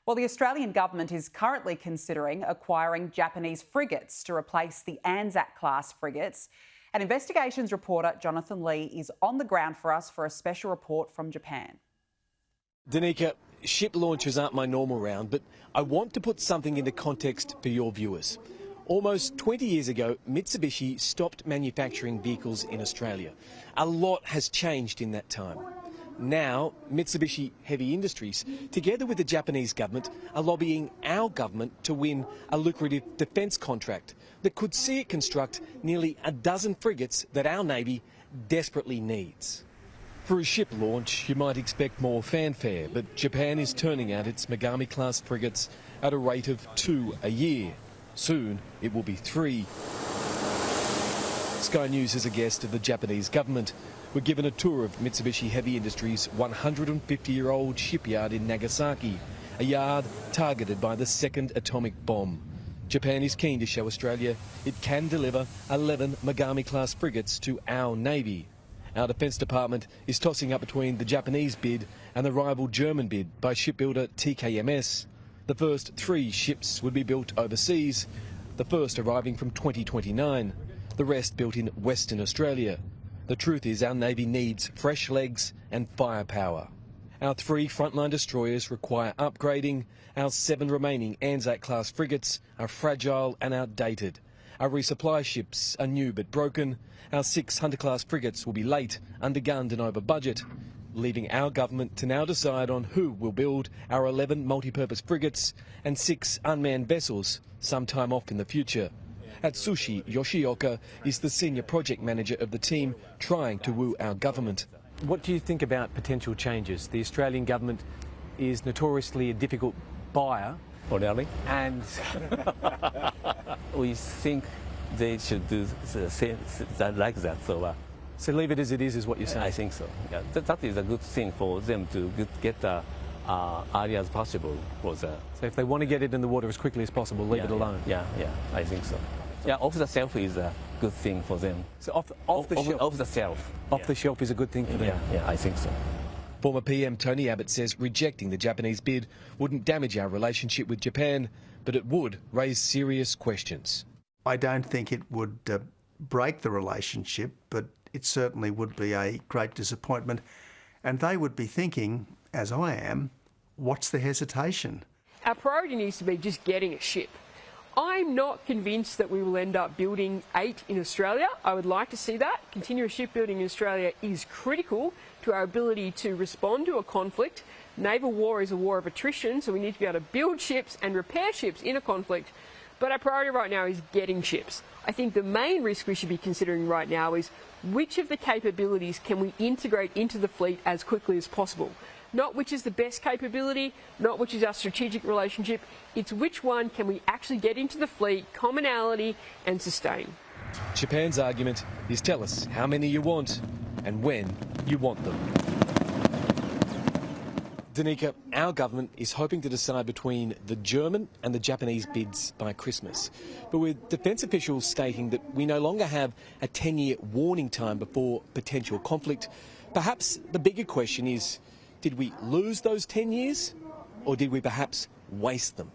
Well, the Australian government is currently considering acquiring Japanese frigates to replace the Anzac-class frigates. And investigations reporter Jonathan Lee is on the ground for us for a special report from Japan. Danica, ship launches aren't my normal round, but I want to put something into context for your viewers. Almost 20 years ago, Mitsubishi stopped manufacturing vehicles in Australia. A lot has changed in that time. Now, Mitsubishi Heavy Industries, together with the Japanese government, are lobbying our government to win a lucrative defence contract that could see it construct nearly a dozen frigates that our Navy desperately needs. For a ship launch, you might expect more fanfare, but Japan is turning out its Mogami-class frigates at a rate of 2 a year. Soon, it will be 3. Sky News is a guest of the Japanese government. We're given a tour of Mitsubishi Heavy Industries' 150-year-old shipyard in Nagasaki, a yard targeted by the second atomic bomb. Japan is keen to show Australia it can deliver 11 Mogami-class frigates to our Navy. Our Defence Department is tossing up between the Japanese bid and the rival German bid by shipbuilder TKMS. The first 3 ships would be built overseas, the first arriving from 2029, the rest built in Western Australia. The truth is our Navy needs fresh legs and firepower. Our 3 frontline destroyers require upgrading. Our 7 remaining Anzac-class frigates are fragile and outdated. Our resupply ships are new but broken. Our 6 Hunter-class frigates will be late, undergunned and over budget, leaving our government to now decide on who will build our 11 multi-purpose frigates and 6 unmanned vessels sometime off in the future. Atsushi Yoshioka is the senior project manager of the team trying to woo our government. What do you think about potential changes? The Australian government is notoriously a difficult buyer. Really? And we think they should do the same like that. So leave it as it is what you're saying? I think so. Yeah, that is a good thing for them to get early as possible for that. So if they want to get it in the water as quickly as possible, leave it alone? Yeah, I think so. Yeah, off the shelf is a good thing for them. So off the shelf? Off the shelf. Off the shelf is a good thing for them? Yeah, I think so. Former PM Tony Abbott says rejecting the Japanese bid wouldn't damage our relationship with Japan, but it would raise serious questions. I don't think it would break the relationship, but it certainly would be a great disappointment. And they would be thinking, as I am, what's the hesitation? Our priority needs to be just getting a ship. I'm not convinced that we will end up building 8 in Australia. I would like to see that. Continuous shipbuilding in Australia is critical to our ability to respond to a conflict. Naval war is a war of attrition, so we need to be able to build ships and repair ships in a conflict. But our priority right now is getting ships. I think the main risk we should be considering right now is which of the capabilities can we integrate into the fleet as quickly as possible. Not which is the best capability, not which is our strategic relationship. It's which one can we actually get into the fleet, commonality and sustain. Japan's argument is tell us how many you want and when you want them. Danica, our government is hoping to decide between the German and the Japanese bids by Christmas. But with defence officials stating that we no longer have a 10-year warning time before potential conflict, perhaps the bigger question is, did we lose those 10 years or did we perhaps waste them?